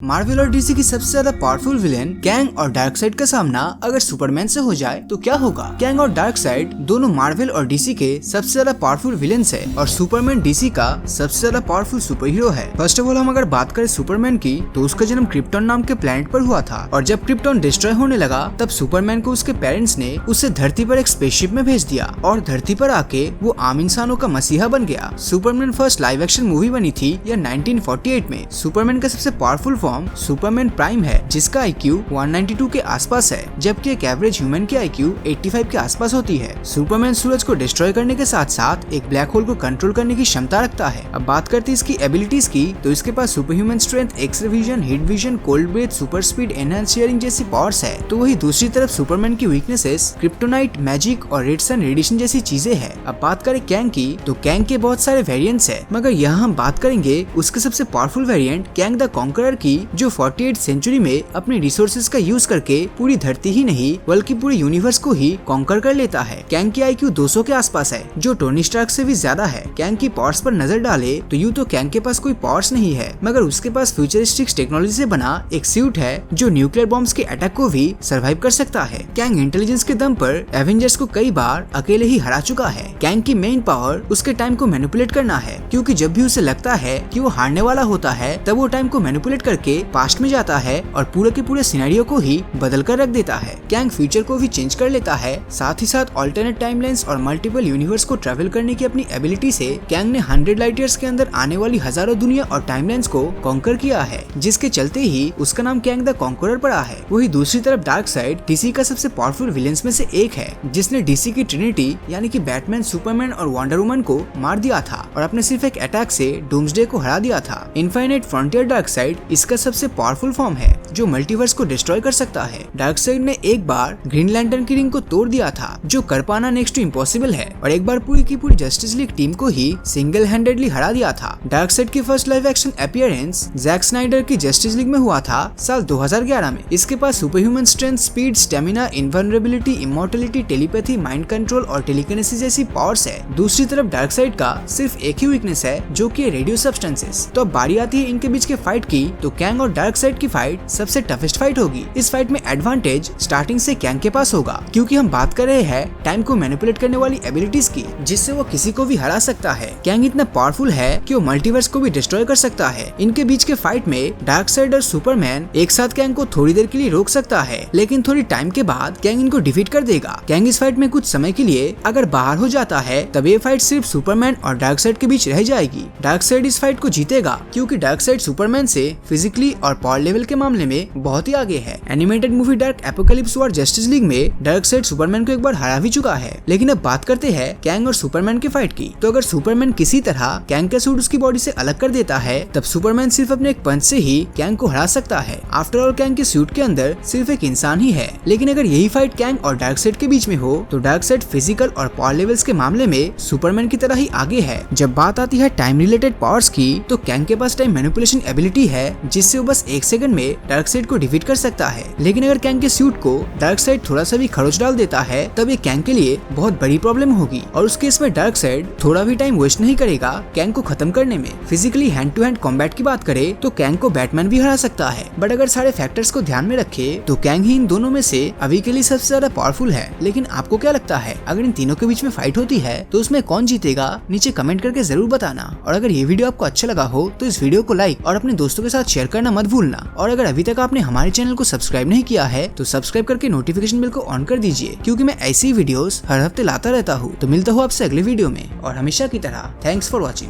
Marvel और DC की सबसे ज्यादा पावरफुल विलेन कैंग और डार्कसाइड का सामना अगर सुपरमैन से हो जाए तो क्या होगा। कैंग और डार्कसाइड दोनों मार्वल और डीसी के सबसे ज्यादा पावरफुल विलेन्स है और सुपरमैन डीसी का सबसे ज्यादा पावरफुल सुपर हीरो है। फर्स्ट ऑफ ऑल हम अगर बात करें सुपरमैन की तो उसका जन्म क्रिप्टॉन नाम के प्लेनेट पर हुआ था और जब क्रिप्टॉन डिस्ट्रॉय होने लगा तब सुपरमैन को उसके पेरेंट्स ने उसे धरती पर एक स्पेसशिप में भेज दिया और धरती पर आके वो आम इंसानों का मसीहा बन गया। Superman first live action movie बनी थी या 1948 में। सुपरमैन का सबसे पावरफुल फॉर्म सुपरमैन प्राइम है जिसका IQ 192 के आसपास है जबकि एक एवरेज ह्यूमन की IQ 85 के आसपास होती है। सुपरमैन सूरज को डिस्ट्रॉय करने के साथ साथ एक ब्लैक होल को कंट्रोल करने की क्षमता रखता है। अब बात करते हैं इसकी एबिलिटीज की तो इसके पास super human strength, X-ray vision, heat vision, cold breath, super speed, enhance hearing जैसी पावर्स है। तो वही दूसरी तरफ सुपरमैन की वीकनेसेस क्रिप्टोनाइट, मैजिक और रेड सन रेडिएशन जैसी चीजें हैं। अब बात करें कैंग की तो कैंग के बहुत सारे वेरिएंट्स है मगर यहाँ हम बात करेंगे उसके सबसे powerful variant Kang the conqueror की जो 48 सेंचुरी में अपने रिसोर्सेज का यूज करके पूरी धरती ही नहीं बल्कि पूरे यूनिवर्स को ही कॉन्कर कर लेता है। कैंग की IQ 200 के आसपास है जो टोनी स्टार्क से भी ज्यादा है। कैंग की पावर्स पर नजर डाले तो यूँ तो कैंग के पास कोई पावर्स नहीं है मगर उसके पास फ्यूचरिस्टिक टेक्नोलॉजी से बना एक सूट है जो न्यूक्लियर बॉम्ब्स के अटैक को भी सर्वाइव कर सकता है। कैंग इंटेलिजेंस के दम पर एवेंजर्स को कई बार अकेले ही हरा चुका है। कैंग की मेन पावर उसके टाइम को मैनिपुलेट करना है क्योंकि जब भी उसे लगता है कि वो हारने वाला होता है तब वो टाइम को मैनिपुलेट करके पास्ट में जाता है और पूरे के पूरे सिनेरियो को ही बदल कर रख देता है। कैंग फ्यूचर को भी चेंज कर लेता है। साथ ही साथ ऑल्टरनेट टाइमलाइंस और मल्टीपल यूनिवर्स को ट्रैवल करने की अपनी एबिलिटी से कैंग ने 100 लाइट ईयर्स के अंदर आने वाली हजारों दुनिया और टाइमलाइंस को कॉन्कर किया है जिसके चलते ही उसका नाम कैंग द कॉन्करर पड़ा है। वही दूसरी तरफ डार्कसाइड डीसी का सबसे पावरफुल विलेंस में से एक है जिसने डीसी की ट्रिनिटी यानी कि बैटमैन, सुपरमैन और वंडर वुमन को मार दिया था और अपने सिर्फ एक अटैक से डूम्सडे को हरा दिया था। इनफाइनाइट फ्रंटियर डार्कसाइड इसका सबसे पावरफुल फॉर्म है जो मल्टीवर्स को डिस्ट्रॉय कर सकता है। डार्कसाइड ने एक बार ग्रीन लैंटर्न की रिंग को तोड़ दिया था जो कर पाना नेक्स्ट टू इम्पॉसिबल है और एक बार पूरी की पूरी जस्टिस लीग टीम को ही सिंगल हैंडेडली हरा दिया था। डार्कसाइड की first live action appearance Jack Snyder की जस्टिस लीग में हुआ था साल 2011 में। इसके पास super human strength, speed, stamina, invulnerability, immortality, telepathy, mind control और टेलीकिनेसिस जैसी पावर्स है। दूसरी तरफ डार्कसाइड का सिर्फ एक ही वीकनेस है जो कि रेडियो सब्सटेंसेस। तो अब बारी आती है इनके बीच के फाइट की तो कैंग और डार्कसाइड की फाइट सबसे टफेस्ट फाइट होगी। इस फाइट में एडवांटेज स्टार्टिंग से कैंग के पास होगा क्योंकि हम बात कर रहे हैं टाइम को मैनिपुलेट करने वाली एबिलिटीज की जिससे वो किसी को भी हरा सकता है। कैंग इतना पावरफुल है कि वो मल्टीवर्स को भी डिस्ट्रॉय कर सकता है। इनके बीच के फाइट में डार्कसाइड और सुपरमैन एक साथ कैंग को थोड़ी देर के लिए रोक सकता है लेकिन थोड़ी टाइम के बाद कैंग इनको डिफीट कर देगा। कैंग इस फाइट में कुछ समय के लिए अगर बाहर हो जाता है तब ये फाइट सिर्फ सुपरमैन और डार्कसाइड के बीच रह जाएगी। डार्कसाइड इस फाइट को जीतेगा क्योंकि डार्कसाइड सुपरमैन से फिजिकली और पावर लेवल के मामले में बहुत ही आगे है। Animated movie dark apocalypse war justice League में डार्कसाइड सुपरमैन को एक बार हरा भी चुका है। लेकिन अब बात करते हैं कैंग और सुपरमैन के फाइट की तो अगर सुपरमैन किसी तरह कैंग का सूट उसकी बॉडी से अलग कर देता है तब सुपरमैन सिर्फ अपने एक पंच से ही कैंग को हरा सकता है। आफ्टर ऑल कैंग के सूट के अंदर सिर्फ एक इंसान ही है। लेकिन अगर यही फाइट कैंग और डार्कसाइड के बीच में हो तो डार्कसाइड फिजिकल और पावर लेवल्स के मामले में सुपरमैन की तरह ही आगे है। जब बात आती है टाइम रिलेटेड पावर्स की तो कैंग के पास टाइम मैनिपुलेशन एबिलिटी है जिससे वो बस 1 सेकंड में डार्कसाइड को डिफीट कर सकता है। लेकिन अगर कैंग के सूट को डार्कसाइड थोड़ा सा भी खरोच डाल देता है तब ये कैंग के लिए बहुत बड़ी प्रॉब्लम होगी और उस केस में डार्कसाइड थोड़ा भी टाइम वेस्ट नहीं करेगा कैंग को खत्म करने में। Physically hand to hand combat की बात करें तो कैंग को बैटमैन भी हरा सकता है बट अगर सारे फैक्टर्स को ध्यान में रखे तो कैंग ही इन दोनों में से अभी के लिए सबसे ज्यादा पावरफुल है। लेकिन आपको क्या लगता है अगर इन तीनों के बीच में फाइट होती है तो उसमें कौन जीतेगा नीचे कमेंट करके जरूर बताना। और अगर ये वीडियो आपको अच्छा लगा हो तो इस वीडियो को लाइक और अपने दोस्तों के साथ शेयर करना मत भूलना। और अगर अभी तक आपने हमारे चैनल को सब्सक्राइब नहीं किया है तो सब्सक्राइब करके नोटिफिकेशन बेल को ऑन कर दीजिए क्योंकि मैं ऐसी वीडियोस हर हफ्ते लाता रहता हूँ। तो मिलता हूँ आपसे अगले वीडियो में और हमेशा की तरह थैंक्स फॉर वॉचिंग।